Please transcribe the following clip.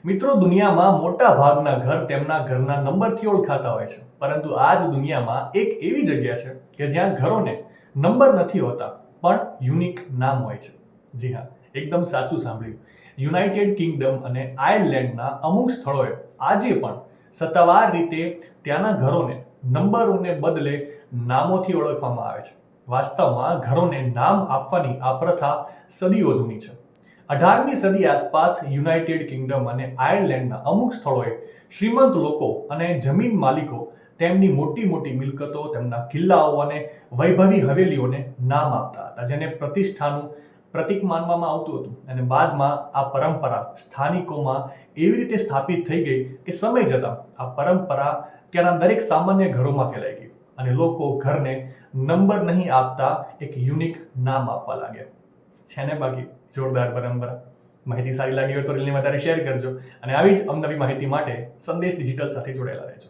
મિત્રો, દુનિયામાં મોટા ભાગના ઘર તેમના ઘરના નંબરથી ઓળખાતા હોય છે, પરંતુ આ જ દુનિયામાં એક એવી જગ્યા છે કે જ્યાં ઘરોને નંબર નથી હોતા પણ યુનિક નામ હોય છે. જી હા, એકદમ સાચું સાંભળ્યું. યુનાઇટેડ કિંગડમ અને આયર્લેન્ડના અમુક સ્થળોએ આજે પણ સત્તાવાર રીતે ત્યાંના ઘરોને નંબરોને બદલે નામોથી ઓળખવામાં આવે છે. વાસ્તવમાં ઘરોને નામ આપવાની આ પ્રથા સદીઓ જૂની છે. 18મી સદી આસપાસ યુનાઇટેડ કિંગડમ અને આયર્લેન્ડના અમુક સ્થળોએ શ્રીમંત લોકો અને જમીન માલિકો તેમની મોટી મોટી મિલકતો, તેમના કિલ્લાઓ અને વૈભવી હવેલીઓને નામ આપતા હતા, જેને પ્રતિષ્ઠાનું પ્રતીક માનવામાં આવતું હતું. અને બાદમાં આ પરંપરા સ્થાનિકોમાં એવી રીતે સ્થાપિત થઈ ગઈ કે સમય જતાં આ પરંપરા ત્યાંના દરેક સામાન્ય ઘરોમાં ફેલાઈ ગઈ અને લોકો ઘરને નંબર નહીં આપતા એક યુનિક નામ આપવા લાગ્યા. છે ને બાકી જોરદાર પરંપરા. માહિતી સારી લાગી હોય તો રીલને વધારે શેર કરજો અને આવી જ અવનવી માહિતી માટે સંદેશ ડિજિટલ સાથે જોડાયેલા રહેજો.